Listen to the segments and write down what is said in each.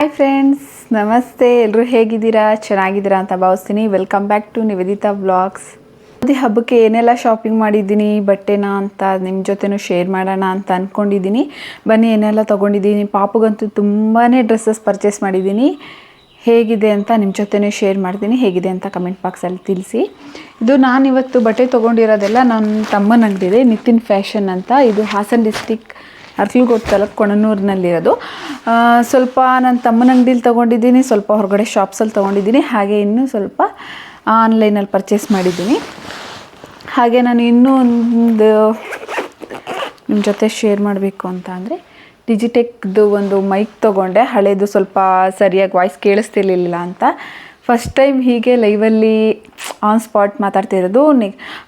Hi friends, ನಮಸ್ತೆ. ಎಲ್ಲರೂ ಹೇಗಿದ್ದೀರಾ? ಚೆನ್ನಾಗಿದ್ದೀರಾ ಅಂತ ಭಾವಿಸ್ತೀನಿ. Welcome back to Nivedita vlogs. ಈ ಹಬ್ಬಕ್ಕೆ ಏನೆಲ್ಲ ಶಾಪಿಂಗ್ ಮಾಡಿದ್ದೀನಿ ಬಟ್ಟೆನ ಅಂತ ನಿಮ್ಮ ಜೊತೆನೂ ಶೇರ್ ಮಾಡೋಣ ಅಂತ ಅಂದ್ಕೊಂಡಿದ್ದೀನಿ. ಬನ್ನಿ, ಏನೆಲ್ಲ ತೊಗೊಂಡಿದ್ದೀನಿ. ಪಾಪುಗಂತೂ ತುಂಬಾ ಡ್ರೆಸ್ಸಸ್ ಪರ್ಚೇಸ್ ಮಾಡಿದ್ದೀನಿ. ಹೇಗಿದೆ ಅಂತ ನಿಮ್ಮ ಜೊತೆನೇ ಶೇರ್ ಮಾಡ್ತೀನಿ. ಹೇಗಿದೆ ಅಂತ ಕಮೆಂಟ್ ಬಾಕ್ಸಲ್ಲಿ ತಿಳಿಸಿ. ಇದು ನಾನಿವತ್ತು ಬಟ್ಟೆ ತೊಗೊಂಡಿರೋದೆಲ್ಲ ನನ್ನ ತಮ್ಮನ ಅಂಗಡಿ, ನಿತಿನ್ ಫ್ಯಾಷನ್ ಅಂತ. ಇದು ಹಾಸನ ಡಿಸ್ಟಿಕ್ ಅರ್ಕಲ್ಗೋಡ್ ತಾಲೂಕು ಕೊಣನೂರಿನಲ್ಲಿರೋದು. ಸ್ವಲ್ಪ ನನ್ನ ತಮ್ಮನ ಅಂಗಡಿಲಿ ತೊಗೊಂಡಿದ್ದೀನಿ, ಸ್ವಲ್ಪ ಹೊರಗಡೆ ಶಾಪ್ಸಲ್ಲಿ ತೊಗೊಂಡಿದ್ದೀನಿ, ಹಾಗೆ ಇನ್ನೂ ಸ್ವಲ್ಪ ಆನ್ಲೈನಲ್ಲಿ ಪರ್ಚೇಸ್ ಮಾಡಿದ್ದೀನಿ. ಹಾಗೆ ನಾನು ಇನ್ನೂ ಒಂದು ನಿಮ್ಮ ಜೊತೆ ಶೇರ್ ಮಾಡಬೇಕು ಅಂತ ಅಂದರೆ, ಡಿಜಿಟೆಕ್ದು ಒಂದು ಮೈಕ್ ತೊಗೊಂಡೆ. ಹಳೇದು ಸ್ವಲ್ಪ ಸರಿಯಾಗಿ ವಾಯ್ಸ್ ಕೇಳಿಸ್ತಿರ್ಲಿಲ್ಲ ಅಂತ ಫಸ್ಟ್ ಟೈಮ್ ಹೀಗೆ ಲೈವಲ್ಲಿ ಆನ್ ಸ್ಪಾಟ್ ಮಾತಾಡ್ತಿರೋದು.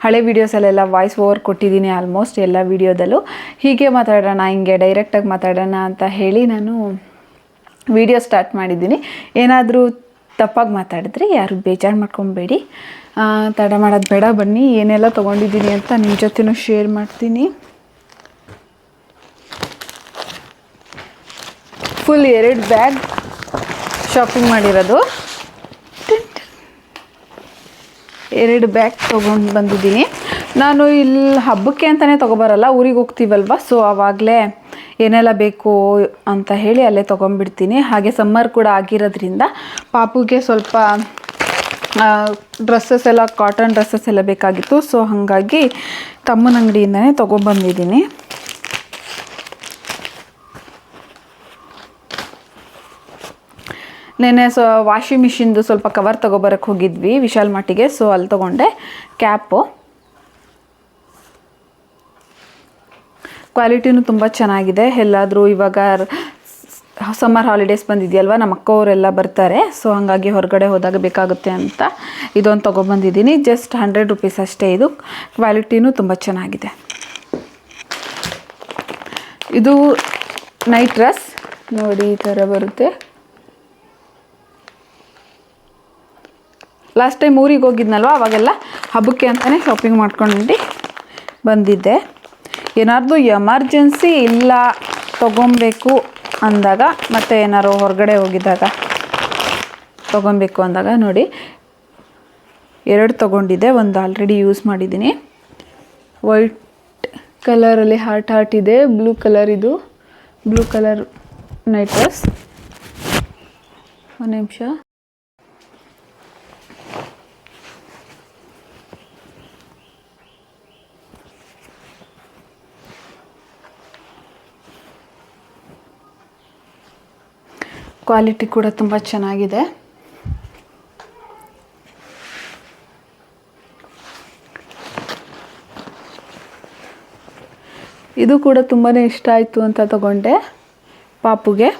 ಹಳೆ ವೀಡಿಯೋಸಲ್ಲೆಲ್ಲ ವಾಯ್ಸ್ ಓವರ್ ಕೊಟ್ಟಿದ್ದೀನಿ ಆಲ್ಮೋಸ್ಟ್ ಎಲ್ಲ ವೀಡಿಯೋದಲ್ಲೂ. ಹೀಗೆ ಮಾತಾಡೋಣ, ಹಿಂಗೆ ಡೈರೆಕ್ಟಾಗಿ ಮಾತಾಡೋಣ ಅಂತ ಹೇಳಿ ನಾನು ವೀಡಿಯೋ ಸ್ಟಾರ್ಟ್ ಮಾಡಿದ್ದೀನಿ. ಏನಾದರೂ ತಪ್ಪಾಗಿ ಮಾತಾಡಿದ್ರೆ ಯಾರು ಬೇಜಾರು ಮಾಡ್ಕೊಬೇಡಿ, ತಡ ಮಾಡೋದು ಬೇಡ. ಬನ್ನಿ, ಏನೆಲ್ಲ ತೊಗೊಂಡಿದ್ದೀನಿ ಅಂತ ನಿಮ್ಮ ಜೊತೆನೂ ಶೇರ್ ಮಾಡ್ತೀನಿ. ಫುಲ್ 2 ಬ್ಯಾಗ್ ಶಾಪಿಂಗ್ ಮಾಡಿರೋದು. 2 ಬ್ಯಾಗ್ ತೊಗೊಂಡು ಬಂದಿದ್ದೀನಿ. ನಾನು ಇಲ್ಲಿ ಹಬ್ಬಕ್ಕೆ ಅಂತಲೇ ತೊಗೊಬರಲ್ಲ, ಊರಿಗೆ ಹೋಗ್ತೀವಲ್ವ, ಸೊ ಆವಾಗಲೇ ಏನೆಲ್ಲ ಬೇಕು ಅಂತ ಹೇಳಿ ಅಲ್ಲೇ ತೊಗೊಂಡ್ಬಿಡ್ತೀನಿ. ಹಾಗೆ ಸಮ್ಮರ್ ಕೂಡ ಆಗಿರೋದ್ರಿಂದ ಪಾಪುಗೆ ಸ್ವಲ್ಪ ಡ್ರೆಸ್ಸಸ್ ಎಲ್ಲ, ಕಾಟನ್ ಡ್ರೆಸ್ಸಸ್ ಎಲ್ಲ ಬೇಕಾಗಿತ್ತು. ಸೊ ಹಾಗಾಗಿ ತಮ್ಮನ ಅಂಗಡಿಯಿಂದನೇ ತೊಗೊಂಬಂದಿದ್ದೀನಿ. ನೆನ್ನೆ ವಾಷಿಂಗ್ ಮಿಷಿನ್ದು ಸ್ವಲ್ಪ ಕವರ್ ತೊಗೊಬರಕ್ಕೆ ಹೋಗಿದ್ವಿ ವಿಶಾಲ್ ಮಾರ್ಟಿಗೆ. ಸೊ ಅಲ್ಲಿ ತೊಗೊಂಡೆ. ಕ್ಯಾಪು ಕ್ವಾಲಿಟಿನೂ ತುಂಬ ಚೆನ್ನಾಗಿದೆ. ಎಲ್ಲಾದರೂ ಇವಾಗ ಸಮ್ಮರ್ ಹಾಲಿಡೇಸ್ ಬಂದಿದೆಯಲ್ವ, ನಮ್ಮ ಅಕ್ಕವರೆಲ್ಲ ಬರ್ತಾರೆ. ಸೊ ಹಾಗಾಗಿ ಹೊರಗಡೆ ಹೋದಾಗ ಬೇಕಾಗುತ್ತೆ ಅಂತ ಇದೊಂದು ತೊಗೊಬಂದಿದ್ದೀನಿ. ಜಸ್ಟ್ 100 ರೂಪೀಸ್ ಅಷ್ಟೇ. ಇದು ಕ್ವಾಲಿಟಿನೂ ತುಂಬ ಚೆನ್ನಾಗಿದೆ. ಇದು ನೈಟ್ ಡ್ರೆಸ್ ನೋಡಿ, ಈ ಥರ ಬರುತ್ತೆ. ಲಾಸ್ಟ್ ಟೈಮ್ ಊರಿಗೆ ಹೋಗಿದ್ನಲ್ವ, ಅವಾಗೆಲ್ಲ ಹಬ್ಬಕ್ಕೆ ಅಂತಲೇ ಶಾಪಿಂಗ್ ಮಾಡ್ಕೊಂಡು ಬಂದಿದ್ದೆ. ಏನಾದರೂ ಎಮರ್ಜೆನ್ಸಿ ಇಲ್ಲ ತೊಗೊಬೇಕು ಅಂದಾಗ, ಮತ್ತು ಏನಾದ್ರು ಹೊರಗಡೆ ಹೋಗಿದ್ದಾಗ ತೊಗೊಬೇಕು ಅಂದಾಗ ನೋಡಿ 2 ತೊಗೊಂಡಿದ್ದೆ. ಒಂದು ಆಲ್ರೆಡಿ ಯೂಸ್ ಮಾಡಿದ್ದೀನಿ. ವೈಟ್ ಕಲರಲ್ಲಿ ಹಾರ್ಟ್ ಇದೆ. ಬ್ಲೂ ಕಲರ್, ಇದು ಬ್ಲೂ ಕಲರ್ ನೈಟ್ ಡ್ರೆಸ್. ಒಂದು ನಿಮಿಷ. ಕ್ವಾಲಿಟಿ ಕೂಡ ತುಂಬ ಚೆನ್ನಾಗಿದೆ. ಇದು ಕೂಡ ತುಂಬಾ ಇಷ್ಟ ಆಯಿತು ಅಂತ ತಗೊಂಡೆ. ಪಾಪುಗೆ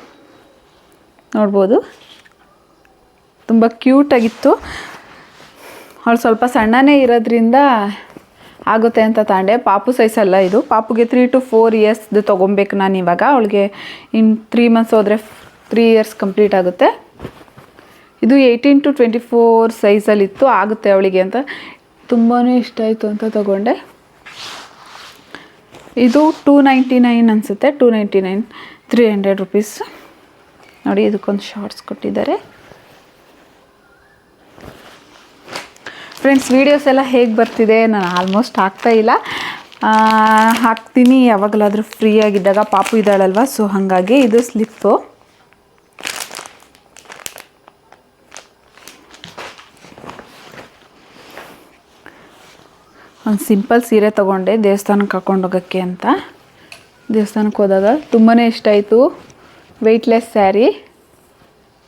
ನೋಡ್ಬೋದು, ತುಂಬ ಕ್ಯೂಟಾಗಿತ್ತು. ಅವಳು ಸ್ವಲ್ಪ ಸಣ್ಣನೇ ಇರೋದ್ರಿಂದ ಆಗುತ್ತೆ ಅಂತ ತಗೊಂಡೆ. ಪಾಪು ಸೈಜಲ್ಲ ಇದು. ಪಾಪುಗೆ 3 to 4 ಇಯರ್ಸ್ದು ತೊಗೊಬೇಕು ನಾನು ಇವಾಗ. ಅವಳಿಗೆ ಇನ್ನು 3 months ಹೋದರೆ 3 years ಕಂಪ್ಲೀಟ್ ಆಗುತ್ತೆ. ಇದು 18 to 24 ಸೈಜಲ್ಲಿತ್ತು, ಆಗುತ್ತೆ ಅವಳಿಗೆ ಅಂತ. ತುಂಬಾ ಇಷ್ಟ ಆಯಿತು ಅಂತ ತಗೊಂಡೆ. ಇದು 299 ಅನಿಸುತ್ತೆ. 299, 300 ರೂಪೀಸ್. ನೋಡಿ, ಇದಕ್ಕೊಂದು ಶಾರ್ಟ್ಸ್ ಕೊಟ್ಟಿದ್ದಾರೆ. ಫ್ರೆಂಡ್ಸ್, ವೀಡಿಯೋಸ್ ಎಲ್ಲ ಹೇಗೆ ಬರ್ತಿದೆ? ನಾನು ಆಲ್ಮೋಸ್ಟ್ ಹಾಕ್ತಾಯಿಲ್ಲ, ಹಾಕ್ತೀನಿ ಯಾವಾಗಲಾದರೂ ಫ್ರೀ ಆಗಿದ್ದಾಗ. ಪಾಪು ಇದ್ದಾಳಲ್ವ, ಸೊ ಹಾಗಾಗಿ. ಇದು ಸ್ಲಿಪ್ಪು. ಒಂದು ಸಿಂಪಲ್ ಸೀರೆ ತೊಗೊಂಡೆ ದೇವಸ್ಥಾನಕ್ಕೆ ಹಾಕ್ಕೊಂಡು ಹೋಗೋಕ್ಕೆ ಅಂತ. ದೇವಸ್ಥಾನಕ್ಕೆ ಹೋದಾಗ ತುಂಬಾ ಇಷ್ಟ ಆಯಿತು. ವೆಯ್ಟ್ಲೆಸ್ ಸ್ಯಾರಿ,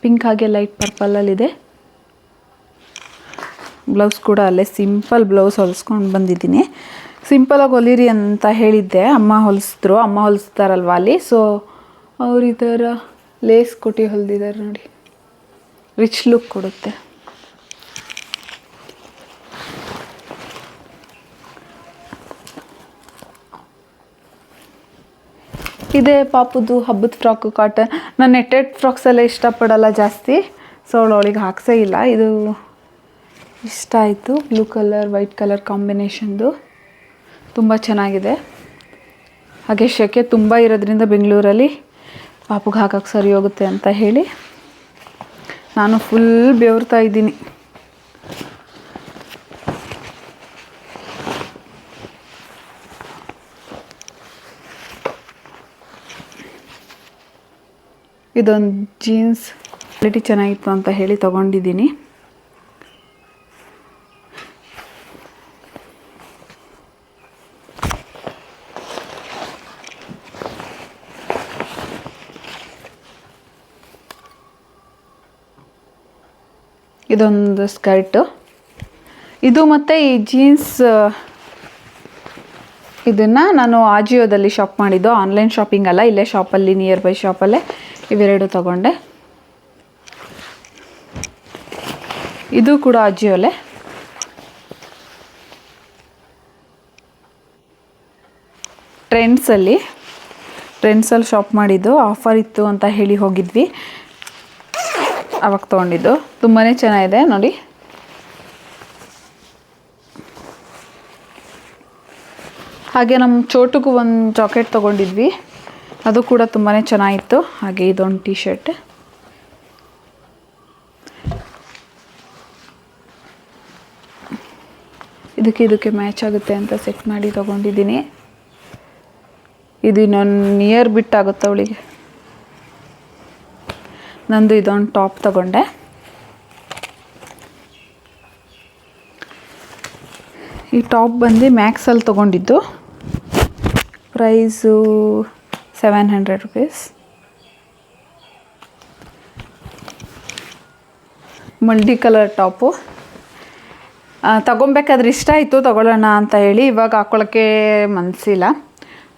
ಪಿಂಕ್ ಹಾಗೆ ಲೈಟ್ ಪರ್ಪಲಲ್ಲಿದೆ. ಬ್ಲೌಸ್ ಕೂಡ ಅಲ್ಲೇ ಸಿಂಪಲ್ ಬ್ಲೌಸ್ ಹೊಲಿಸ್ಕೊಂಡು ಬಂದಿದ್ದೀನಿ. ಸಿಂಪಲಾಗಿ ಹೊಲಿರಿ ಅಂತ ಹೇಳಿದ್ದೆ, ಅಮ್ಮ ಹೊಲಿಸಿದ್ರು. ಅಮ್ಮ ಹೊಲಿಸ್ತಾರಲ್ವ ಅಲ್ಲಿ, ಸೊ ಅವ್ರು ಈ ಥರ ಲೇಸ್ ಕೊಟ್ಟು ಹೊಲಿದಿದ್ದಾರೆ ನೋಡಿ. ರಿಚ್ ಲುಕ್ ಕೊಡುತ್ತೆ. ಇದೇ ಪಾಪುದು ಹಬ್ಬದ ಫ್ರಾಕು, ಕಾಟನ್. ನಾನು ನೆಟ್ಟೆಡ್ ಫ್ರಾಕ್ಸ್ ಎಲ್ಲ ಇಷ್ಟಪಡಲ್ಲ ಜಾಸ್ತಿ, ಸೊ ಅವಳಿಗೆ ಹಾಕ್ಸೇ ಇಲ್ಲ. ಇದು ಇಷ್ಟ ಆಯಿತು. ಬ್ಲೂ ಕಲರ್ ವೈಟ್ ಕಲರ್ ಕಾಂಬಿನೇಷನ್ದು ತುಂಬ ಚೆನ್ನಾಗಿದೆ. ಹಾಗೆ ಸೆಕೆ ತುಂಬ ಇರೋದ್ರಿಂದ ಬೆಂಗಳೂರಲ್ಲಿ ಪಾಪುಗೆ ಹಾಕೋಕ್ಕೆ ಸರಿ ಹೋಗುತ್ತೆ ಅಂತ ಹೇಳಿ ನಾನು ಫುಲ್ ಬೆವರ್ತಾ ಇದ್ದೀನಿ. ಇದೊಂದು ಜೀನ್ಸ್ ಕ್ವಾಲಿಟಿ ಚೆನ್ನಾಗಿತ್ತು ಅಂತ ಹೇಳಿ ತೊಗೊಂಡಿದ್ದೀನಿ. ಇದೊಂದು ಸ್ಕರ್ಟು. ಇದು ಮತ್ತು ಈ ಜೀನ್ಸ್ ಇದನ್ನು ನಾನು ಆಜಿಯೋದಲ್ಲಿ ಶಾಪ್ ಮಾಡಿದ್ದು, ಆನ್ಲೈನ್ ಶಾಪಿಂಗ್ ಅಲ್ಲ, ಇಲ್ಲೇ ಶಾಪಲ್ಲಿ ನಿಯರ್ ಬೈ ಶಾಪಲ್ಲೇ ಇವೆರಡು ತಗೊಂಡೆ. ಇದು ಕೂಡ ಆಜಿಯೋಲೆ. ಟ್ರೆಂಡ್ಸಲ್ಲಿ ಶಾಪ್ ಮಾಡಿದ್ದು, ಆಫರ್ ಇತ್ತು ಅಂತ ಹೇಳಿ ಹೋಗಿದ್ವಿ, ಅವಾಗ ತೊಗೊಂಡಿದ್ದು. ತುಂಬಾ ಚೆನ್ನಾಗಿದೆ ನೋಡಿ. ಹಾಗೆ ನಮ್ಮ ಚೋಟುಗೂ ಒಂದು ಜಾಕೆಟ್ ತೊಗೊಂಡಿದ್ವಿ, ಅದು ಕೂಡ ತುಂಬಾ ಚೆನ್ನಾಗಿತ್ತು. ಹಾಗೆ ಇದೊಂದು ಟೀ ಶರ್ಟ್. ಇದಕ್ಕೆ ಮ್ಯಾಚ್ ಆಗುತ್ತೆ ಅಂತ ಸೆಟ್ ಮಾಡಿ ತೊಗೊಂಡಿದ್ದೀನಿ. ಇದು ಇನ್ನೊಂದು ನಿಯರ್ ಬಿಟ್ಟಾಗುತ್ತೆ ಅವಳಿಗೆ. ನಂದು ಇದೊಂದು ಟಾಪ್ ತಗೊಂಡೆ. ಈ ಟಾಪ್ ಬಂದು ಮ್ಯಾಕ್ಸಲ್ಲಿ ತೊಗೊಂಡಿದ್ದು, price 700 rupees. Multi colour top. ತಗೊಬೇಕಾದ್ರೆ ಇಷ್ಟ ಆಯಿತು ತಗೊಳ್ಳೋಣ ಅಂತ ಹೇಳಿ, ಇವಾಗ ಹಾಕ್ಕೊಳ್ಳೋಕ್ಕೆ ಮನಸ್ಸಿಲ್ಲ.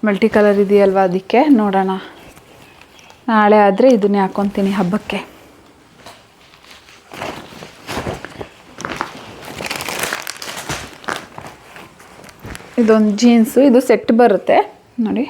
ಮಲ್ಟಿ ಕಲರ್ ಇದೆಯಲ್ವ, ಅದಕ್ಕೆ ನೋಡೋಣ, ನಾಳೆ ಆದರೆ ಇದನ್ನೇ ಹಾಕ್ಕೊತೀನಿ ಹಬ್ಬಕ್ಕೆ. ಇದೊಂದು ಜೀನ್ಸು, ಇದು ಸೆಟ್ ಬರುತ್ತೆ ನೋಡಿ.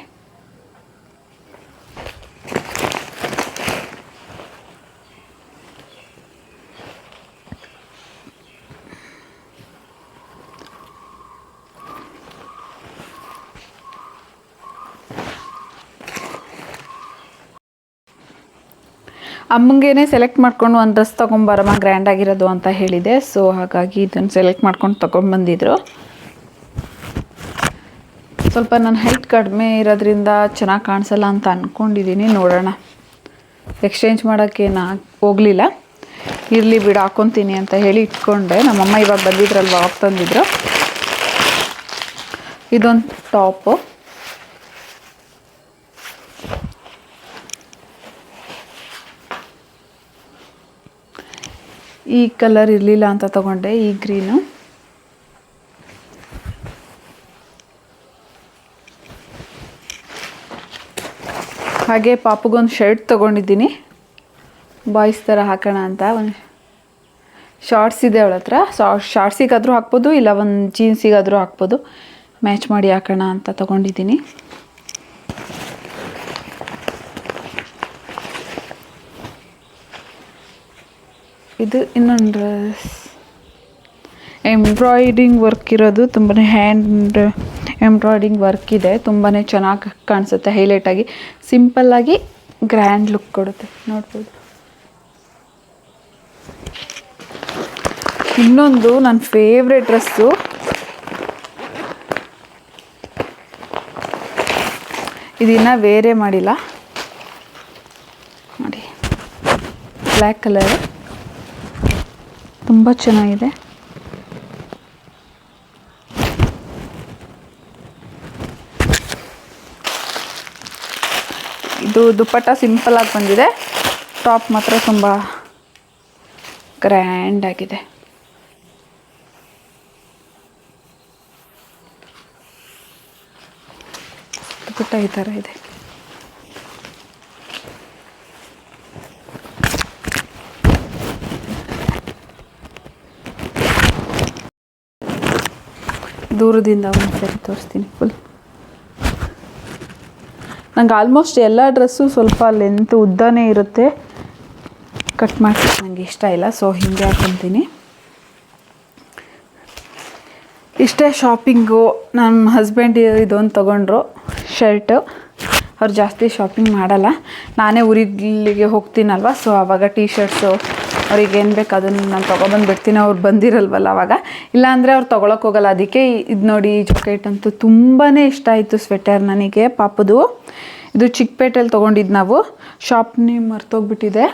ಅಮ್ಮಂಗೇನೆ ಸೆಲೆಕ್ಟ್ ಮಾಡ್ಕೊಂಡು ಒಂದು ಡ್ರೆಸ್ ತೊಗೊಂಬರಮ್ಮ ಗ್ರ್ಯಾಂಡಾಗಿರೋದು ಅಂತ ಹೇಳಿದೆ. ಸೊ ಹಾಗಾಗಿ ಇದನ್ನು ಸೆಲೆಕ್ಟ್ ಮಾಡ್ಕೊಂಡು ತೊಗೊಂಡ್ಬಂದಿದ್ರು. ಸ್ವಲ್ಪ ನನ್ನ ಹೈಟ್ ಕಡಿಮೆ ಇರೋದ್ರಿಂದ ಚೆನ್ನಾಗಿ ಕಾಣಿಸಲ್ಲ ಅಂತ ಅಂದ್ಕೊಂಡಿದ್ದೀನಿ. ನೋಡೋಣ, ಎಕ್ಸ್ಚೇಂಜ್ ಮಾಡೋಕ್ಕೇನು ಹೋಗಲಿಲ್ಲ. ಇರಲಿ ಬಿಡು, ಹಾಕ್ಕೊತೀನಿ ಅಂತ ಹೇಳಿ ಇಟ್ಕೊಂಡೆ. ನಮ್ಮಮ್ಮ ಇವಾಗ ಬಂದಿದ್ರಲ್ವ, ಆಫ್ ತಂದಿದ್ರು. ಇದೊಂದು ಟಾಪು. ಈ ಕಲರ್ ಇರಲಿಲ್ಲ ಅಂತ ತಗೊಂಡೆ, ಈ ಗ್ರೀನು. ಹಾಗೆ ಪಾಪುಗೊಂದು ಶರ್ಟ್ ತೊಗೊಂಡಿದ್ದೀನಿ, ಬಾಯ್ಸ್ ಥರ ಹಾಕೋಣ ಅಂತ. ಒಂದು ಶಾರ್ಟ್ಸ್ ಇದೆ ಅವಳ ಹತ್ರ, ಶಾರ್ಟ್ಸಿಗಾದರೂ ಹಾಕ್ಬೋದು, ಇಲ್ಲ ಒಂದು ಜೀನ್ಸಿಗಾದರೂ ಹಾಕ್ಬೋದು. ಮ್ಯಾಚ್ ಮಾಡಿ ಹಾಕೋಣ ಅಂತ ತೊಗೊಂಡಿದ್ದೀನಿ. ಇದು ಇನ್ನೊಂದು ಡ್ರೆಸ್, ಎಂಬ್ರಾಯ್ಡಿಂಗ್ ವರ್ಕ್ ಇರೋದು, ತುಂಬಾ ಹ್ಯಾಂಡ್ ಎಂಬ್ರಾಯ್ಡಿಂಗ್ ವರ್ಕ್ ಇದೆ. ತುಂಬಾ ಚೆನ್ನಾಗಿ ಕಾಣಿಸುತ್ತೆ, ಹೈಲೈಟಾಗಿ, ಸಿಂಪಲ್ಲಾಗಿ ಗ್ರ್ಯಾಂಡ್ ಲುಕ್ ಕೊಡುತ್ತೆ, ನೋಡ್ಬೋದು. ಇನ್ನೊಂದು ನನ್ನ ಫೇವ್ರೆಟ್ ಡ್ರೆಸ್ಸು, ಇದನ್ನು ವೇರೇ ಮಾಡಿಲ್ಲ ನೋಡಿ, ಬ್ಲ್ಯಾಕ್ ಕಲರ್, ತುಂಬ ಚೆನ್ನಾಗಿದೆ. ಇದು ದುಪ್ಪಟ್ಟ ಸಿಂಪಲಾಗಿ ಬಂದಿದೆ, ಟಾಪ್ ಮಾತ್ರ ತುಂಬ ಗ್ರ್ಯಾಂಡ್ ಆಗಿದೆ. ದುಪ್ಪಟ್ಟ ಈ ಥರ ಇದೆ. ದೂರದಿಂದ ಒಂದು ಸರಿ ತೋರಿಸ್ತೀನಿ ಫುಲ್. ನಂಗೆ ಆಲ್ಮೋಸ್ಟ್ ಎಲ್ಲ ಡ್ರೆಸ್ಸು ಸ್ವಲ್ಪ ಲೆಂತ್ ಉದ್ದನೇ ಇರುತ್ತೆ, ಕಟ್ ಮಾಡ್ಲಿಕ್ಕೆ ನನಗೆ ಇಷ್ಟ ಇಲ್ಲ. ಸೊ ಹಿಂಗೆ ಹಾಕ್ಕೊತೀನಿ. ಇಷ್ಟೇ ಶಾಪಿಂಗು. ನಮ್ಮ ಹಸ್ಬೆಂಡ್ ಇದೊಂದು ತೊಗೊಂಡ್ರು ಶರ್ಟು. ಅವ್ರು ಜಾಸ್ತಿ ಶಾಪಿಂಗ್ ಮಾಡಲ್ಲ, ನಾನೇ ಊರಿಗೆ ಹೋಗ್ತೀನಲ್ವ, ಸೊ ಆವಾಗ ಟೀ ಶರ್ಟ್ಸು ಅವ್ರಿಗೆ ಏನು ಬೇಕು ಅದನ್ನು ನಾನು ತೊಗೊಬಂದು ಬಿಡ್ತೀನಿ, ಅವ್ರು ಬಂದಿರಲ್ವಲ್ಲ ಅವಾಗ. ಇಲ್ಲಾಂದರೆ ಅವ್ರು ತೊಗೊಳಕ್ಕೆ ಹೋಗಲ್ಲ. ಅದಕ್ಕೆ ಇದು ನೋಡಿ, ಜಾಕೆಟ್ ಅಂತೂ ತುಂಬಾ ಇಷ್ಟ ಆಯಿತು ಸ್ವೆಟರ್ ನನಗೆ ಪಾಪದು. ಇದು ಚಿಕ್ಕಪೇಟೆಯಲ್ಲಿ ತೊಗೊಂಡಿದ್ದು ನಾವು, ಶಾಪ್ ನೇಮ್ ಮರ್ತೋಗ್ಬಿಟ್ಟಿದೆ.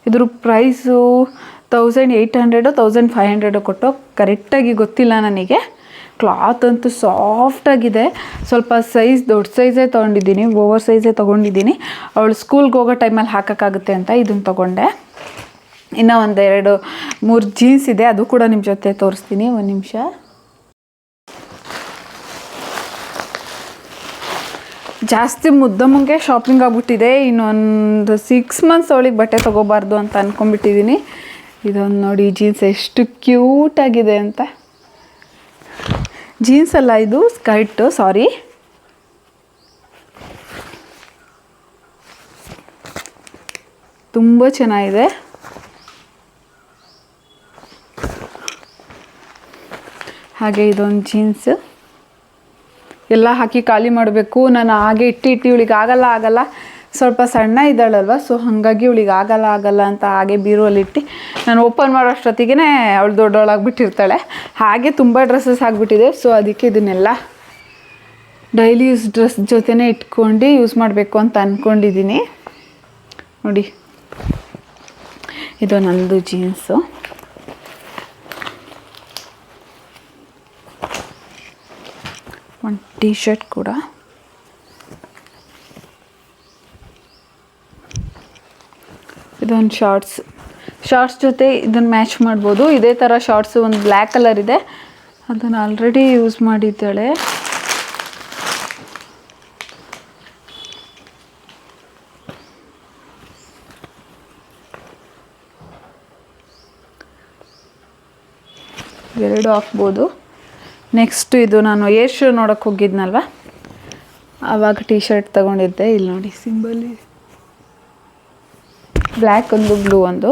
ಇದ್ರ ಪ್ರೈಸು 1800 1500 ಕೊಟ್ಟು, ಕರೆಕ್ಟಾಗಿ ಗೊತ್ತಿಲ್ಲ ನನಗೆ. ಕ್ಲಾತ್ ಅಂತೂ ಸಾಫ್ಟಾಗಿದೆ. ಸ್ವಲ್ಪ ಸೈಜ್ ದೊಡ್ಡ ಸೈಜೇ ತೊಗೊಂಡಿದ್ದೀನಿ, ಓವರ್ ಸೈಜೇ ತೊಗೊಂಡಿದ್ದೀನಿ. ಅವಳು ಸ್ಕೂಲ್ಗೆ ಹೋಗೋ ಟೈಮಲ್ಲಿ ಹಾಕೋಕ್ಕಾಗುತ್ತೆ ಅಂತ ಇದನ್ನು ತೊಗೊಂಡೆ. ಇನ್ನೂ 2-3 ಜೀನ್ಸ್ ಇದೆ, ಅದು ಕೂಡ ನಿಮ್ಮ ಜೊತೆ ತೋರಿಸ್ತೀನಿ. ಒಂದು ನಿಮಿಷ. ಜಾಸ್ತಿ ಮುದ್ದಮ್ಮಗೆ ಶಾಪಿಂಗ್ ಆಗಿಬಿಟ್ಟಿದೆ. ಇನ್ನೊಂದು 6 ಮಂತ್ಸ್ ಅವಳಿಗೆ ಬಟ್ಟೆ ತೊಗೋಬಾರ್ದು ಅಂತ ಅಂದ್ಕೊಂಡ್ಬಿಟ್ಟಿದ್ದೀನಿ. ಇದೊಂದು ನೋಡಿ ಜೀನ್ಸ್ ಎಷ್ಟು ಕ್ಯೂಟಾಗಿದೆ ಅಂತ. ಜೀನ್ಸ್ ಅಲ್ಲ, ಇದು ಸ್ಕರ್ಟು, ಸಾರಿ. ತುಂಬ ಚೆನ್ನಾಗಿದೆ. ಹಾಗೆ ಇದೊಂದು ಜೀನ್ಸ್ ಎಲ್ಲ ಹಾಕಿ ಖಾಲಿ ಮಾಡಬೇಕು. ನಾನು ಹಾಗೆ ಇಟ್ಟು ಇವಳಿಗೆ ಆಗಲ್ಲ, ಸ್ವಲ್ಪ ಸಣ್ಣ ಇದ್ದಾಳಲ್ವ, ಸೊ ಹಾಗಾಗಿ ಇವಳಿಗೆ ಆಗಲ್ಲ ಅಂತ ಹಾಗೆ ಬೀರುವಲ್ಲಿಟ್ಟು ನಾನು ಓಪನ್ ಮಾಡೋ ಅಷ್ಟೊತ್ತಿಗೆ ಅವಳು ದೊಡ್ಡವಳಾಗಿಬಿಟ್ಟಿರ್ತಾಳೆ. ಹಾಗೆ ತುಂಬ ಡ್ರೆಸ್ಸಸ್ ಆಗಿಬಿಟ್ಟಿದೆ. ಸೊ ಅದಕ್ಕೆ ಇದನ್ನೆಲ್ಲ ಡೈಲಿ ಯೂಸ್ ಡ್ರೆಸ್ ಜೊತೆನೇ ಇಟ್ಕೊಂಡು ಯೂಸ್ ಮಾಡಬೇಕು ಅಂತ ಅಂದ್ಕೊಂಡಿದ್ದೀನಿ. ನೋಡಿ, ಇದು ನಂದು ಜೀನ್ಸು. ಒಂದು ಟೀ ಶರ್ಟ್ ಕೂಡ. ಇದೊಂದು ಶಾರ್ಟ್ಸ್ ಜೊತೆ ಇದನ್ನು ಮ್ಯಾಚ್ ಮಾಡ್ಬೋದು. ಇದೇ ಥರ ಶಾರ್ಟ್ಸು ಒಂದು ಬ್ಲ್ಯಾಕ್ ಕಲರ್ ಇದೆ, ಅದನ್ನು ಆಲ್ರೆಡಿ ಯೂಸ್ ಮಾಡಿದ್ದಾಳೆ. ಎರಡು ಹಾಕ್ಬೋದು. ನೆಕ್ಸ್ಟ್ ಇದು ನಾನು ಏರ್ ಶೋ ನೋಡೋಕ್ಕೆ ಹೋಗಿದ್ನಲ್ವ, ಆವಾಗ ಟೀ ಶರ್ಟ್ ತೊಗೊಂಡಿದ್ದೆ. ಇಲ್ಲಿ ನೋಡಿ ಸಿಂಬಲ್, ಬ್ಲ್ಯಾಕ್ ಒಂದು, ಬ್ಲೂ ಒಂದು.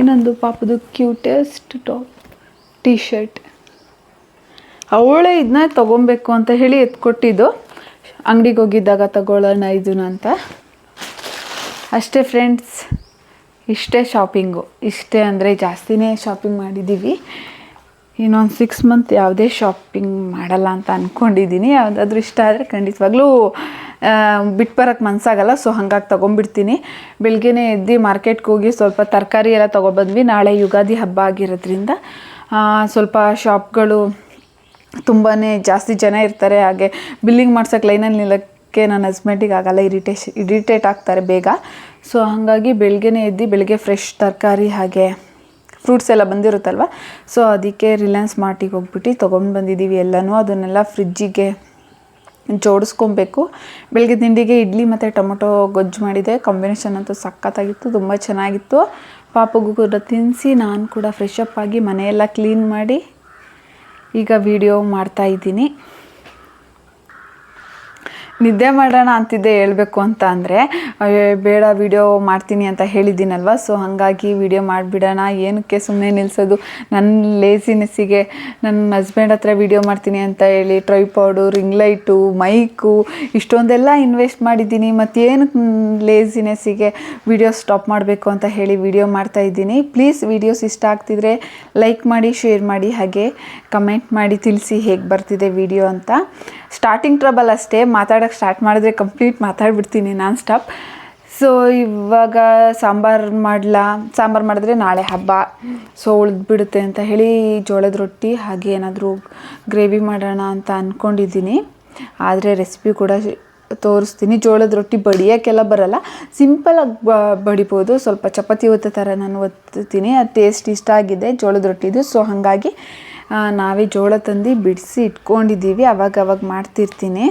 ಇನ್ನೊಂದು ಪಾಪದು ಕ್ಯೂಟೆಸ್ಟ್ ಟಾಪ್ ಟೀ ಶರ್ಟ್. ಅವಳೇ ಇದನ್ನ ತೊಗೊಬೇಕು ಅಂತ ಹೇಳಿ ಎತ್ಕೊಟ್ಟಿದ್ದು, ಅಂಗಡಿಗೆ ಹೋಗಿದ್ದಾಗ ತಗೊಳ್ಳೋಣ ಇದನ್ನ ಅಂತ. ಅಷ್ಟೇ ಫ್ರೆಂಡ್ಸ್, ಇಷ್ಟೇ ಶಾಪಿಂಗು. ಇಷ್ಟೇ ಅಂದರೆ ಜಾಸ್ತಿನೇ ಶಾಪಿಂಗ್ ಮಾಡಿದ್ದೀವಿ. ಇನ್ನೊಂದು 6 ಮಂತ್ ಯಾವುದೇ ಶಾಪಿಂಗ್ ಮಾಡಲ್ಲ ಅಂತ ಅಂದ್ಕೊಂಡಿದ್ದೀನಿ. ಯಾವುದಾದ್ರೂ ಇಷ್ಟ ಆದರೆ ಖಂಡಿತವಾಗ್ಲೂ ಬಿಟ್ಟು ಬರೋಕ್ಕೆ ಮನಸ್ಸಾಗಲ್ಲ. ಸೊ ಹಾಗಾಗಿ ತೊಗೊಂಬಿಡ್ತೀನಿ. ಬೆಳಗ್ಗೆನೇ ಎದ್ದು ಮಾರ್ಕೆಟ್ಗೆ ಹೋಗಿ ಸ್ವಲ್ಪ ತರಕಾರಿ ಎಲ್ಲ ತೊಗೊಬಂದ್ವಿ. ನಾಳೆ ಯುಗಾದಿ ಹಬ್ಬ ಆಗಿರೋದ್ರಿಂದ ಸ್ವಲ್ಪ ಶಾಪ್ಗಳು ತುಂಬಾ ಜಾಸ್ತಿ ಜನ ಇರ್ತಾರೆ. ಹಾಗೆ ಬಿಲ್ಲಿಂಗ್ ಮಾಡ್ಸೋಕ್ಕೆ ಲೈನಲ್ಲಿ ನಿಲ್ಲಕ್ಕೆ ನನ್ನ ಹಸ್ಬೆಂಡಿಗೆ ಆಗಲ್ಲ, ಇರಿಟೇಟ್ ಆಗ್ತಾರೆ ಬೇಗ. ಸೊ ಹಾಗಾಗಿ ಬೆಳಗ್ಗೆನೇ ಎದ್ದು ಬೆಳಗ್ಗೆ ಫ್ರೆಶ್ ತರಕಾರಿ ಹಾಗೆ ಫ್ರೂಟ್ಸ್ ಎಲ್ಲ ಬಂದಿರುತ್ತಲ್ವ, ಸೊ ಅದಕ್ಕೆ ರಿಲಯನ್ಸ್ ಮಾರ್ಟಿಗೆ ಹೋಗ್ಬಿಟ್ಟು ತೊಗೊಂಡು ಬಂದಿದ್ದೀವಿ ಎಲ್ಲನೂ. ಅದನ್ನೆಲ್ಲ ಫ್ರಿಜ್ಜಿಗೆ ಜೋಡಿಸ್ಕೊಬೇಕು. ಬೆಳಗ್ಗೆ ತಿಂಡಿಗೆ ಇಡ್ಲಿ ಮತ್ತು ಟೊಮೊಟೊ ಗೊಜ್ಜು ಮಾಡಿದೆ. ಕಾಂಬಿನೇಷನ್ ಅಂತೂ ಸಖತ್ತಾಗಿತ್ತು, ತುಂಬ ಚೆನ್ನಾಗಿತ್ತು. ಪಾಪಗೂ ಕೂಡ ತಿನ್ನಿಸಿ ನಾನು ಕೂಡ ಫ್ರೆಶ್ ಅಪ್ ಆಗಿ ಮನೆಯೆಲ್ಲ ಕ್ಲೀನ್ ಮಾಡಿ ಈಗ ವಿಡಿಯೋ ಮಾಡ್ತಾಯಿದ್ದೀನಿ. ನಿದ್ದೆ ಮಾಡೋಣ ಅಂತಿದ್ದೆ ಹೇಳಬೇಕು ಅಂತ ಅಂದರೆ, ಬೇಡ ವಿಡಿಯೋ ಮಾಡ್ತೀನಿ ಅಂತ ಹೇಳಿದ್ದೀನಲ್ವ, ಸೊ ಹಾಗಾಗಿ ವಿಡಿಯೋ ಮಾಡಿಬಿಡೋಣ, ಏನಕ್ಕೆ ಸುಮ್ಮನೆ ನಿಲ್ಲಿಸೋದು. ನನ್ನ ಲೇಸಿನೆಸ್ಸಿಗೆ ನನ್ನ ಹಸ್ಬೆಂಡ್ ಹತ್ರ ವಿಡಿಯೋ ಮಾಡ್ತೀನಿ ಅಂತ ಹೇಳಿ ಟ್ರೈಪಾಡು, ರಿಂಗ್ ಲೈಟು, ಮೈಕು ಇಷ್ಟೊಂದೆಲ್ಲ ಇನ್ವೆಸ್ಟ್ ಮಾಡಿದ್ದೀನಿ. ಮತ್ತೇನು ಲೇಸಿನೆಸ್ಸಿಗೆ ವಿಡಿಯೋ ಸ್ಟಾಪ್ ಮಾಡಬೇಕು ಅಂತ ಹೇಳಿ ವಿಡಿಯೋ ಮಾಡ್ತಾಯಿದ್ದೀನಿ. ಪ್ಲೀಸ್ ವಿಡಿಯೋಸ್ ಇಷ್ಟ ಆಗ್ತಿದ್ರೆ ಲೈಕ್ ಮಾಡಿ, ಶೇರ್ ಮಾಡಿ, ಹಾಗೆ ಕಮೆಂಟ್ ಮಾಡಿ ತಿಳಿಸಿ ಹೇಗೆ ಬರ್ತಿದೆ ವಿಡಿಯೋ ಅಂತ. ಸ್ಟಾರ್ಟಿಂಗ್ ಟ್ರಬಲ್ ಅಷ್ಟೇ, ಮಾತಾಡೋಕ್ಕೆ ಸ್ಟಾರ್ಟ್ ಮಾಡಿದ್ರೆ ಕಂಪ್ಲೀಟ್ ಮಾತಾಡ್ಬಿಡ್ತೀನಿ ನಾನ್ ಸ್ಟಾಪ್. ಸೊ ಇವಾಗ ಸಾಂಬಾರು ಮಾಡಿದ್ರೆ ನಾಳೆ ಹಬ್ಬ, ಸೊ ಉಳಿದ್ಬಿಡುತ್ತೆ ಅಂತ ಹೇಳಿ ಜೋಳದ ರೊಟ್ಟಿ ಹಾಗೆ ಏನಾದರೂ ಗ್ರೇವಿ ಮಾಡೋಣ ಅಂತ ಅಂದ್ಕೊಂಡಿದ್ದೀನಿ. ಆದರೆ ರೆಸಿಪಿ ಕೂಡ ತೋರಿಸ್ತೀನಿ. ಜೋಳದ ರೊಟ್ಟಿ ಬಡಿಯೋಕ್ಕೆಲ್ಲ ಬರಲ್ಲ, ಸಿಂಪಲಾಗಿ ಬಡಿಬೋದು. ಸ್ವಲ್ಪ ಚಪಾತಿ ಒತ್ತೋ ಥರ ನಾನು ಒತ್ತೀನಿ. ಅದು ಟೇಸ್ಟ್ ಇಷ್ಟ ಆಗಿದೆ ಜೋಳದ ರೊಟ್ಟಿದು. ಸೊ ಹಾಗಾಗಿ ನಾವೇ ಜೋಳ ತಂದು ಬಿಡಿಸಿ ಇಟ್ಕೊಂಡಿದ್ದೀವಿ, ಅವಾಗ ಮಾಡ್ತಿರ್ತೀನಿ.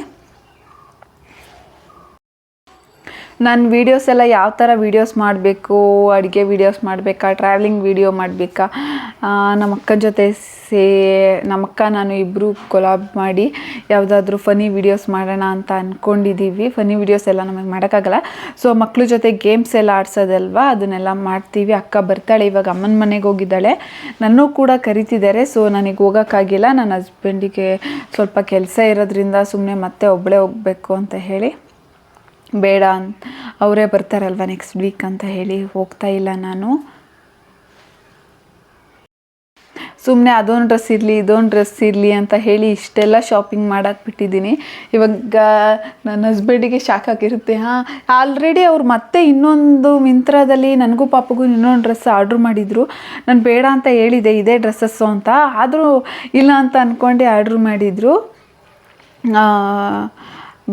ನನ್ನ ವೀಡಿಯೋಸ್ ಎಲ್ಲ ಯಾವ ಥರ ವೀಡಿಯೋಸ್ ಮಾಡಬೇಕು, ಅಡುಗೆ ವೀಡಿಯೋಸ್ ಮಾಡಬೇಕಾ, ಟ್ರಾವೆಲಿಂಗ್ ವೀಡಿಯೋ ಮಾಡಬೇಕಾ, ನಮ್ಮ ಅಕ್ಕನ ಜೊತೆ ನಮ್ಮಕ್ಕ ನಾನು ಇಬ್ಬರು ಕೊಲಾಬ್ ಮಾಡಿ ಯಾವುದಾದ್ರೂ ಫನಿ ವೀಡಿಯೋಸ್ ಮಾಡೋಣ ಅಂತ ಅಂದ್ಕೊಂಡಿದ್ದೀವಿ. ಫನಿ ವೀಡಿಯೋಸ್ ಎಲ್ಲ ನಮಗೆ ಮಾಡೋಕ್ಕಾಗಲ್ಲ, ಸೊ ಮಕ್ಳ ಜೊತೆ ಗೇಮ್ಸ್ ಎಲ್ಲ ಆಡ್ಸೋದಲ್ವಾ, ಅದನ್ನೆಲ್ಲ ಮಾಡ್ತೀವಿ. ಅಕ್ಕ ಬರ್ತಾಳೆ, ಇವಾಗ ಅಮ್ಮನ ಮನೆಗೆ ಹೋಗಿದ್ದಾಳೆ, ನನ್ನೂ ಕೂಡ ಕರಿತಿದ್ದಾರೆ. ಸೊ ನನಗೆ ಹೋಗೋಕ್ಕಾಗಿಲ್ಲ, ನನ್ನ ಹಸ್ಬೆಂಡಿಗೆ ಸ್ವಲ್ಪ ಕೆಲಸ ಇರೋದ್ರಿಂದ ಸುಮ್ಮನೆ ಮತ್ತೆ ಒಬ್ಬಳೇ ಹೋಗಬೇಕು ಅಂತ ಹೇಳಿ ಬೇಡ ಅವರೇ ಬರ್ತಾರಲ್ವ ನೆಕ್ಸ್ಟ್ ವೀಕ್ ಅಂತ ಹೇಳಿ ಹೋಗ್ತಾ ಇಲ್ಲ. ನಾನು ಸುಮ್ಮನೆ ಅದೊಂದು ಡ್ರೆಸ್ ಇರಲಿ ಇದೊಂದು ಡ್ರೆಸ್ ಇರಲಿ ಅಂತ ಹೇಳಿ ಇಷ್ಟೆಲ್ಲ ಶಾಪಿಂಗ್ ಮಾಡಕ್ಕೆ ಬಿಟ್ಟಿದ್ದೀನಿ. ಇವಾಗ ನನ್ನ ಹಸ್ಬೆಂಡಿಗೆ ಶಾಕ್ ಆಗಿರುತ್ತೆ. ಆಲ್ರೆಡಿ ಅವ್ರು ಮತ್ತೆ ಇನ್ನೊಂದು ಮಿಂತ್ರಾದಲ್ಲಿ ನನಗೂ ಪಾಪಗೂ ಇನ್ನೊಂದು ಡ್ರೆಸ್ ಆರ್ಡ್ರ್ ಮಾಡಿದರು. ನಾನು ಬೇಡ ಅಂತ ಹೇಳಿದೆ ಇದೇ ಡ್ರೆಸ್ಸಸ್ಸು ಅಂತ, ಆದರೂ ಇಲ್ಲ ಅಂತ ಅಂದ್ಕೊಂಡು ಆರ್ಡ್ರ್ ಮಾಡಿದರು.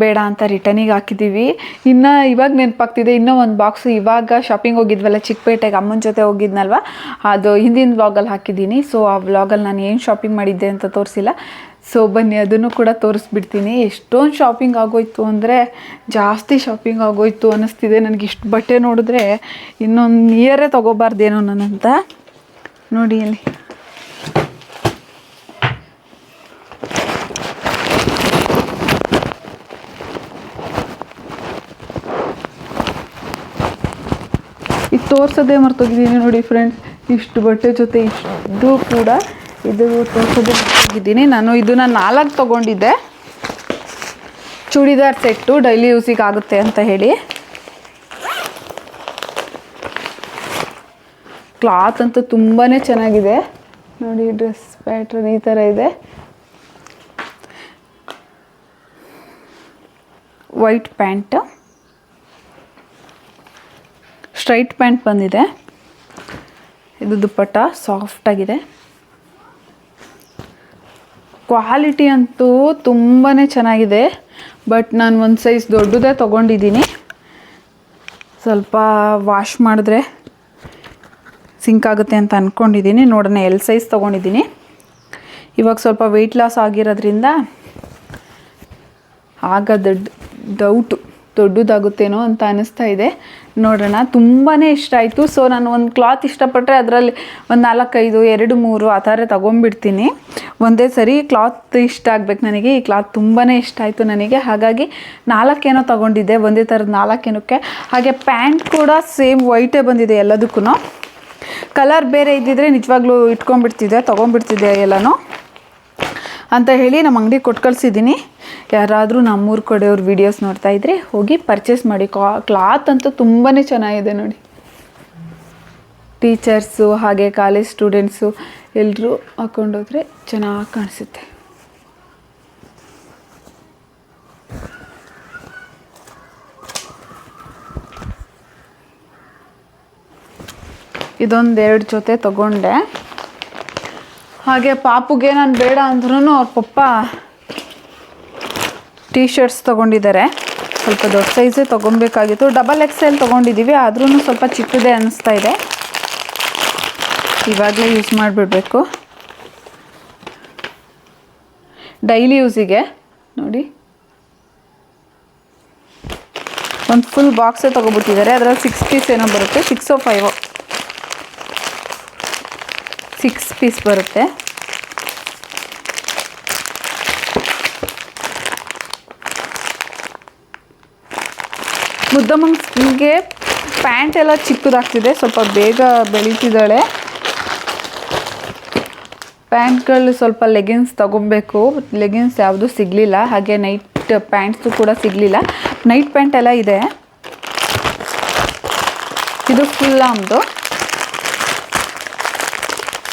ಬೇಡ ಅಂತ ರಿಟರ್ನಿಗೆ ಹಾಕಿದ್ದೀವಿ. ಇನ್ನು ಇವಾಗ ನೆನಪಾಗ್ತಿದೆ, ಇನ್ನೂ ಒಂದು ಬಾಕ್ಸು ಇವಾಗ ಶಾಪಿಂಗ್ ಹೋಗಿದ್ವಲ್ಲ ಚಿಕ್ಕಪೇಟೆಗೆ, ಅಮ್ಮನ ಜೊತೆ ಹೋಗಿದ್ನಲ್ವ, ಅದು ಹಿಂದಿನ ವ್ಲಾಗಲ್ಲಿ ಹಾಕಿದ್ದೀನಿ. ಸೊ ಆ ವ್ಲಾಗಲ್ಲಿ ನಾನು ಏನು ಶಾಪಿಂಗ್ ಮಾಡಿದ್ದೆ ಅಂತ ತೋರಿಸಿಲ್ಲ. ಸೊ ಬನ್ನಿ ಅದನ್ನು ಕೂಡ ತೋರಿಸ್ಬಿಡ್ತೀನಿ. ಎಷ್ಟೊಂದು ಶಾಪಿಂಗ್ ಆಗೋಯ್ತು ಅಂದರೆ ಜಾಸ್ತಿ ಶಾಪಿಂಗ್ ಆಗೋಯ್ತು ಅನ್ನಿಸ್ತಿದೆ ನನಗೆ. ಇಷ್ಟು ಬಟ್ಟೆ ನೋಡಿದ್ರೆ ಇನ್ನೊಂದು ಇಯರೇ ತೊಗೋಬಾರ್ದೇನೋ ನಾನಂತ. ನೋಡಿ ಅಲ್ಲಿ ಇದು ತೋರಿಸೋದೇ ಮರ್ತೋಗಿದ್ದೀನಿ ನೋಡಿ ಫ್ರೆಂಡ್ಸ್. ಇಷ್ಟು ಬಟ್ಟೆ ಜೊತೆ ಇಷ್ಟು ಕೂಡ ಇದು ತೋರಿಸೋದೇ ಮರ್ತೋಗಿದ್ದೀನಿ. ನಾನು ಇದನ್ನು 4 ತೊಗೊಂಡಿದ್ದೆ, ಚೂಡಿದಾರ್ ಸೆಟ್ಟು, ಡೈಲಿ ಯೂಸಿಗೆ ಆಗುತ್ತೆ ಅಂತ ಹೇಳಿ. ಕ್ಲಾತ್ ಅಂತೂ ತುಂಬಾ ಚೆನ್ನಾಗಿದೆ ನೋಡಿ. ಡ್ರೆಸ್ ಪ್ಯಾಟ್ರನ್ ಈ ಥರ ಇದೆ, ವೈಟ್ ಪ್ಯಾಂಟ್, ಸ್ಟ್ರೈಟ್ ಪ್ಯಾಂಟ್ ಬಂದಿದೆ. ಇದು ದುಪ್ಪಟ್ಟ ಸಾಫ್ಟಾಗಿದೆ. ಕ್ವಾಲಿಟಿ ಅಂತೂ ತುಂಬಾ ಚೆನ್ನಾಗಿದೆ. ಬಟ್ ನಾನು ಒಂದು ಸೈಜ್ ದೊಡ್ಡದೇ ತೊಗೊಂಡಿದ್ದೀನಿ. ಸ್ವಲ್ಪ ವಾಶ್ ಮಾಡಿದ್ರೆ ಸಿಂಕ್ ಆಗುತ್ತೆ ಅಂತ ಅಂದ್ಕೊಂಡಿದ್ದೀನಿ. ನೋಡೋಣ ಎಲ್ ಸೈಜ್ ತೊಗೊಂಡಿದ್ದೀನಿ. ಇವಾಗ ಸ್ವಲ್ಪ ವೆಯ್ಟ್ ಲಾಸ್ ಆಗಿರೋದ್ರಿಂದ ಆಗ ಡೌಟು ದೊಡ್ಡದಾಗುತ್ತೇನೋ ಅಂತ ಅನ್ನಿಸ್ತಾ ಇದೆ. ನೋಡೋಣ. ತುಂಬಾ ಇಷ್ಟ ಆಯಿತು. ಸೊ ನಾನು ಒಂದು ಕ್ಲಾತ್ ಇಷ್ಟಪಟ್ಟರೆ ಅದರಲ್ಲಿ ಒಂದು 4-5 2 3 ಆ ಥರ ತೊಗೊಂಡ್ಬಿಡ್ತೀನಿ ಒಂದೇ ಸರಿ. ಕ್ಲಾತ್ ಇಷ್ಟ ಆಗಬೇಕು ನನಗೆ. ಈ ಕ್ಲಾತ್ ತುಂಬಾ ಇಷ್ಟ ಆಯಿತು ನನಗೆ. ಹಾಗಾಗಿ 4 ಏನೋ ತೊಗೊಂಡಿದ್ದೆ, ಒಂದೇ ಥರದ 4 ಏನಕ್ಕೆ. ಹಾಗೆ ಪ್ಯಾಂಟ್ ಕೂಡ ಸೇಮ್ ವೈಟೇ ಬಂದಿದೆ ಎಲ್ಲದಕ್ಕೂ. ಕಲರ್ ಬೇರೆ ಇದ್ದಿದ್ರೆ ನಿಜವಾಗ್ಲೂ ಇಟ್ಕೊಂಡ್ಬಿಡ್ತಿದ್ದೆ, ತೊಗೊಂಡ್ಬಿಡ್ತಿದ್ದೆ ಎಲ್ಲನೂ ಅಂತ ಹೇಳಿ ನಮ್ಮ ಅಂಗಡಿ ಕೊಟ್ಟು ಕಳಿಸಿದ್ದೀನಿ. ಯಾರಾದರೂ ನಮ್ಮೂರ ಕಡೆಯವ್ರ ವೀಡಿಯೋಸ್ ನೋಡ್ತಾ ಇದ್ದರೆ ಹೋಗಿ ಪರ್ಚೇಸ್ ಮಾಡಿ. ಕ್ಲಾತ್ ಅಂತೂ ತುಂಬಾ ಚೆನ್ನಾಗಿದೆ ನೋಡಿ. ಟೀಚರ್ಸು ಹಾಗೆ ಕಾಲೇಜ್ ಸ್ಟೂಡೆಂಟ್ಸು ಎಲ್ಲರೂ ಹಾಕ್ಕೊಂಡೋದ್ರೆ ಚೆನ್ನಾಗಿ ಕಾಣಿಸುತ್ತೆ. ಇದೊಂದು 2 ಜೊತೆ ತೊಗೊಂಡೆ. ಹಾಗೆ ಪಾಪುಗೆ ನಾನು ಬೇಡ ಅಂದ್ರೂ ಅವ್ರ ಪಪ್ಪ ಟೀ ಶರ್ಟ್ಸ್ ತೊಗೊಂಡಿದ್ದಾರೆ. ಸ್ವಲ್ಪ ದೊಡ್ಡ ಸೈಜೇ ತೊಗೊಬೇಕಾಗಿತ್ತು. XXL ತೊಗೊಂಡಿದ್ದೀವಿ, ಆದ್ರೂ ಸ್ವಲ್ಪ ಚಿಕ್ಕದೇ ಅನ್ನಿಸ್ತಾ ಇದೆ. ಇವಾಗಲೇ ಯೂಸ್ ಮಾಡಿಬಿಡ್ಬೇಕು ಡೈಲಿ ಯೂಸಿಗೆ. ನೋಡಿ ಒಂದು ಫುಲ್ ಬಾಕ್ಸೇ ತೊಗೊಬಿಟ್ಟಿದ್ದಾರೆ. ಅದರಲ್ಲಿ 6 ಪೀಸ್ ಏನೋ ಬರುತ್ತೆ, 6 or 5 6 ಪೀಸ್ ಬರುತ್ತೆ. ಮುದ್ದಮ್ಮಂಗೆ ಪ್ಯಾಂಟ್ ಎಲ್ಲ ಚಿಕ್ಕದಾಗ್ತಿದೆ, ಸ್ವಲ್ಪ ಬೇಗ ಬೆಳೀತಿದ್ದಾಳೆ. ಪ್ಯಾಂಟ್ಗಳು ಸ್ವಲ್ಪ ಲೆಗಿನ್ಸ್ ತೊಗೊಬೇಕು. ಲೆಗಿನ್ಸ್ ಯಾವುದೂ ಸಿಗಲಿಲ್ಲ. ಹಾಗೆ ನೈಟ್ ಪ್ಯಾಂಟ್ಸು ಕೂಡ ಸಿಗಲಿಲ್ಲ. ನೈಟ್ ಪ್ಯಾಂಟ್ ಎಲ್ಲ ಇದೆ. ಇದು ಫುಲ್ ಆಮ್ದು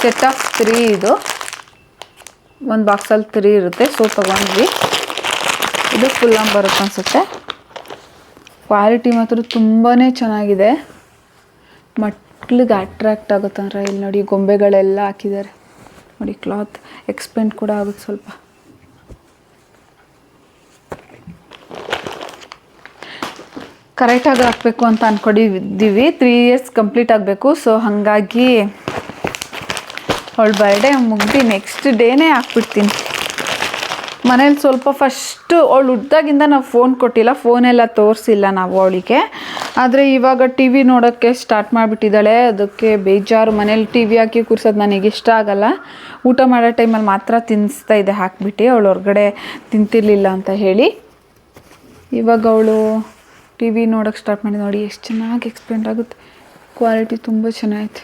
ಸೆಟ್ ಆಫ್ 3. ಇದು ಒಂದು ಬಾಕ್ಸಲ್ಲಿ 3 ಇರುತ್ತೆ. ಸೊ ತೊಗೊಂಡ್ವಿ. ಇದು ಫುಲ್ ಆಮ್ ಬರುತ್ತೆ ಅನಿಸುತ್ತೆ. ಕ್ವಾಲಿಟಿ ಮಾತ್ರ ತುಂಬಾ ಚೆನ್ನಾಗಿದೆ. ಮಕ್ಳಿಗೆ ಅಟ್ರಾಕ್ಟ್ ಆಗುತ್ತಂದ್ರೆ ಇಲ್ಲಿ ನೋಡಿ ಗೊಂಬೆಗಳೆಲ್ಲ ಹಾಕಿದ್ದಾರೆ ನೋಡಿ. ಕ್ಲಾತ್ ಎಕ್ಸ್ಪೆಂಡ್ ಕೂಡ ಆಗುತ್ತೆ ಸ್ವಲ್ಪ. ಕರೆಕ್ಟಾಗಿ ಹಾಕಬೇಕು ಅಂತ ಅಂದ್ಕೊಂಡಿದ್ದೀವಿ. 3 years ಕಂಪ್ಲೀಟ್ ಆಗಬೇಕು. ಸೊ ಹಾಗಾಗಿ ಅವಳ ಬರ್ಡೇ ಮುಗ್ದು ನೆಕ್ಸ್ಟ್ ಡೇನೇ ಹಾಕ್ಬಿಡ್ತೀನಿ. ಮನೇಲಿ ಸ್ವಲ್ಪ ಫಸ್ಟು ಅವಳು ಹುಟ್ಟಿದಾಗಿಂದ ನಾವು ಫೋನ್ ಕೊಟ್ಟಿಲ್ಲ, ಫೋನೆಲ್ಲ ತೋರಿಸಿಲ್ಲ ನಾವು ಅವಳಿಗೆ. ಆದರೆ ಇವಾಗ ಟಿ ವಿ ನೋಡೋಕ್ಕೆ ಸ್ಟಾರ್ಟ್ ಮಾಡಿಬಿಟ್ಟಿದ್ದಾಳೆ. ಅದಕ್ಕೆ ಬೇಜಾರು. ಮನೇಲಿ ಟಿ ವಿ ಹಾಕಿ ಕೂರ್ಸೋದು ನನಗೆ ಇಷ್ಟ ಆಗಲ್ಲ. ಊಟ ಮಾಡೋ ಟೈಮಲ್ಲಿ ಮಾತ್ರ ತಿನ್ನಿಸ್ತಾ ಇದೆ ಹಾಕ್ಬಿಟ್ಟು, ಅವಳು ಹೊರಗಡೆ ತಿಂತಿರ್ಲಿಲ್ಲ ಅಂತ ಹೇಳಿ. ಇವಾಗ ಅವಳು ಟಿ ವಿ ನೋಡೋಕ್ಕೆ ಸ್ಟಾರ್ಟ್ ಮಾಡಿ. ನೋಡಿ ಎಷ್ಟು ಚೆನ್ನಾಗಿ ಎಕ್ಸ್ಪ್ಲೇನ್ ಆಗುತ್ತೆ, ಕ್ವಾಲಿಟಿ ತುಂಬ ಚೆನ್ನಾಗೈತೆ.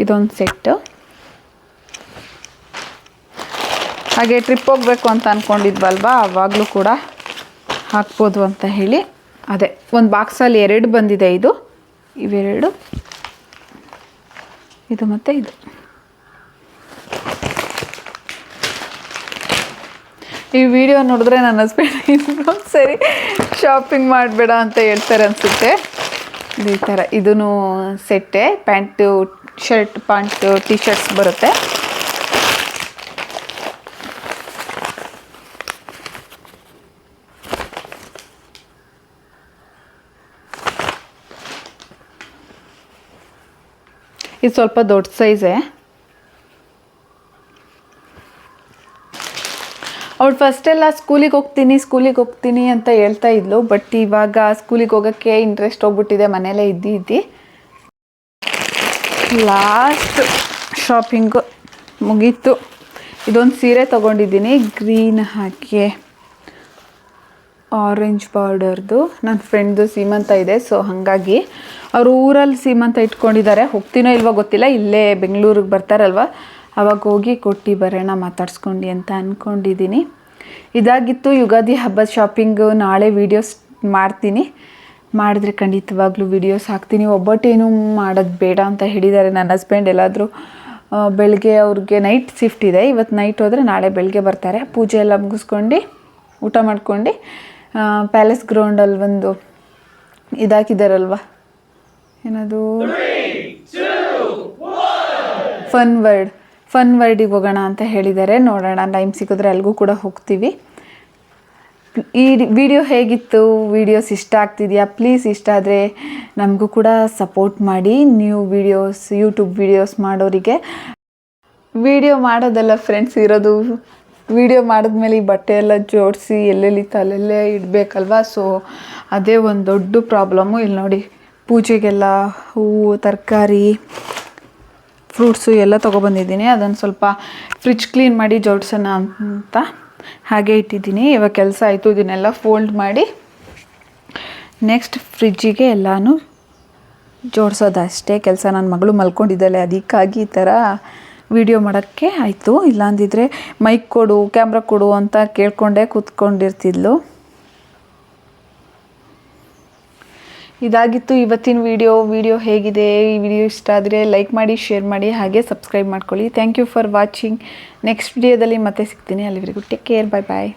ಇದೊಂದು ಸೆಟ್ಟು. ಹಾಗೆ ಟ್ರಿಪ್ ಹೋಗಬೇಕು ಅಂತ ಅಂದ್ಕೊಂಡಿದ್ವಲ್ವಾ, ಆವಾಗಲೂ ಕೂಡ ಹಾಕ್ಬೋದು ಅಂತ ಹೇಳಿ ಅದೇ ಒಂದು ಬಾಕ್ಸಲ್ಲಿ 2 ಬಂದಿದೆ. ಇವೆರಡು, ಇದು ಮತ್ತು ಇದು. ಈ ವಿಡಿಯೋ ನೋಡಿದ್ರೆ ನನ್ನ ಹಸ್ಬೆಂಡ್ ಇನ್ನೊಂದು ಸರಿ ಶಾಪಿಂಗ್ ಮಾಡಬೇಡ ಅಂತ ಹೇಳ್ತಾರೆ ಅನಿಸುತ್ತೆ. ಈ ಥರ ಇದೂ ಸೆಟ್ಟೆ, pant, shirt, pant, T shirts ಬರುತ್ತೆ. ಇದು ಸ್ವಲ್ಪ ದೊಡ್ಡ ಸೈಜೇ. ಅವಳು ಫಸ್ಟೆಲ್ಲ ಸ್ಕೂಲಿಗೆ ಹೋಗ್ತೀನಿ ಅಂತ ಹೇಳ್ತಾ ಇದ್ಲು. ಬಟ್ ಇವಾಗ ಸ್ಕೂಲಿಗೆ ಹೋಗೋಕ್ಕೆ ಇಂಟ್ರೆಸ್ಟ್ ಹೋಗ್ಬಿಟ್ಟಿದೆ, ಮನೇಲೇ ಇದ್ದು. ಲಾಸ್ಟ್ ಶಾಪಿಂಗು ಮುಗೀತು. ಇದೊಂದು ಸೀರೆ ತೊಗೊಂಡಿದ್ದೀನಿ, ಗ್ರೀನ್ ಹಾಕಿ ಆರೆಂಜ್ ಬಾರ್ಡರ್ದು. ನನ್ನ ಫ್ರೆಂಡ್ದು ಸೀಮಂತ ಇದೆ, ಸೊ ಹಾಗಾಗಿ ಅವರು ಊರಲ್ಲಿ ಸೀಮಂತ ಇಟ್ಕೊಂಡಿದ್ದಾರೆ. ಹೋಗ್ತೀನೋ ಇಲ್ವೋ ಗೊತ್ತಿಲ್ಲ, ಇಲ್ಲೇ ಬೆಂಗಳೂರಿಗೆ ಬರ್ತಾರಲ್ವ ಅವಾಗ ಹೋಗಿ ಕೊಟ್ಟು ಬರೋಣ ಮಾತಾಡ್ಸ್ಕೊಂಡು ಅಂತ ಅಂದ್ಕೊಂಡಿದ್ದೀನಿ. ಇದಾಗಿತ್ತು ಯುಗಾದಿ ಹಬ್ಬದ ಶಾಪಿಂಗು. ನಾಳೆ ವೀಡಿಯೋಸ್ ಮಾಡ್ತೀನಿ, ಮಾಡಿದ್ರೆ ಖಂಡಿತವಾಗ್ಲೂ ವೀಡಿಯೋಸ್ ಹಾಕ್ತೀನಿ. ಒಬ್ಬಟ್ಟೇನು ಮಾಡೋದು ಬೇಡ ಅಂತ ಹೇಳಿದ್ದಾರೆ ನನ್ನ ಹಸ್ಬೆಂಡ್. ಎಲ್ಲಾದರೂ ಬೆಳಗ್ಗೆ ಅವ್ರಿಗೆ ನೈಟ್ ಶಿಫ್ಟ್ ಇದೆ, ಇವತ್ತು ನೈಟ್ ಹೋದರೆ ನಾಳೆ ಬೆಳಗ್ಗೆ ಬರ್ತಾರೆ. ಪೂಜೆ ಎಲ್ಲ ಮುಗಿಸ್ಕೊಂಡು ಊಟ ಮಾಡ್ಕೊಂಡು ಪ್ಯಾಲೇಸ್ ಗ್ರೌಂಡಲ್ಲಿ ಒಂದು ಇದಾಕಿದ್ದಾರಲ್ವ, ಏನದು ಫನ್ ವರ್ಡಿಗೆ ಹೋಗೋಣ ಅಂತ ಹೇಳಿದ್ದಾರೆ. ನೋಡೋಣ, ಟೈಮ್ ಸಿಕ್ಕಿದ್ರೆ ಅಲ್ಲಿಗೂ ಕೂಡ ಹೋಗ್ತೀವಿ. ಈ ವಿಡಿಯೋ ಹೇಗಿತ್ತು? ವಿಡಿಯೋಸ್ ಇಷ್ಟ ಆಗ್ತಿದೆಯಾ? ಪ್ಲೀಸ್ ಇಷ್ಟ ಆದರೆ ನಮಗೂ ಕೂಡ ಸಪೋರ್ಟ್ ಮಾಡಿ. ನ್ಯೂ ವಿಡಿಯೋಸ್, ಯೂಟ್ಯೂಬ್ ವಿಡಿಯೋಸ್ ಮಾಡೋರಿಗೆ. ವಿಡಿಯೋ ಮಾಡೋದಲ್ಲ ಫ್ರೆಂಡ್ಸ್ ಇರೋದು, ವಿಡಿಯೋ ಮಾಡಿದ್ಮೇಲೆ ಈ ಬಟ್ಟೆ ಎಲ್ಲ ಜೋಡಿಸಿ ಎಲ್ಲೆಲ್ಲಿತ್ತು ಅಲ್ಲೆಲ್ಲೇ ಇಡಬೇಕಲ್ವ. ಸೊ ಅದೇ ಒಂದು ದೊಡ್ಡ ಪ್ರಾಬ್ಲಮ್ಮು. ಇಲ್ಲಿ ನೋಡಿ, ಪೂಜೆಗೆಲ್ಲ ಹೂವು, ತರಕಾರಿ, ಫ್ರೂಟ್ಸು ಎಲ್ಲ ತೊಗೊಬಂದಿದ್ದೀನಿ. ಅದನ್ನು ಸ್ವಲ್ಪ ಫ್ರಿಜ್ ಕ್ಲೀನ್ ಮಾಡಿ ಜೋಡಿಸೋಣ ಅಂತ ಹಾಗೆ ಇಟ್ಟಿದ್ದೀನಿ. ಇವಾಗ ಕೆಲಸ ಆಯಿತು, ಇದನ್ನೆಲ್ಲ ಫೋಲ್ಡ್ ಮಾಡಿ ನೆಕ್ಸ್ಟ್ ಫ್ರಿಜ್ಜಿಗೆ ಎಲ್ಲನೂ ಜೋಡಿಸೋದಷ್ಟೇ ಕೆಲಸ. ನನ್ನ ಮಗಳು ಮಲ್ಕೊಂಡಿದ್ದಾಳೆ, ಅದಕ್ಕಾಗಿ ಈ ಥರ ವಿಡಿಯೋ ಮಾಡೋಕ್ಕೆ ಆಯಿತು. ಇಲ್ಲಾಂದಿದ್ರೆ ಮೈಕ್ ಕೊಡು, ಕ್ಯಾಮ್ರಾ ಕೊಡು ಅಂತ ಕೇಳ್ಕೊಂಡೇ ಕೂತ್ಕೊಂಡಿರ್ತಿದ್ಲು. ಇದಾಗಿತ್ತು ಇವತ್ತಿನ ವಿಡಿಯೋ ಹೇಗಿದೆ? ಈ ವಿಡಿಯೋ ಇಷ್ಟ ಆದರೆ ಲೈಕ್ ಮಾಡಿ, ಶೇರ್ ಮಾಡಿ, ಹಾಗೆ ಸಬ್ಸ್ಕ್ರೈಬ್ ಮಾಡ್ಕೊಳ್ಳಿ. Thank you for watching. Next ವಿಡಿಯೋದಲ್ಲಿ ಮತ್ತೆ ಸಿಗ್ತೀನಿ. ಅಲ್ಲಿವರೆಗೂ ಟೇಕ್ ಕೇರ್, ಬಾಯ್ ಬಾಯ್.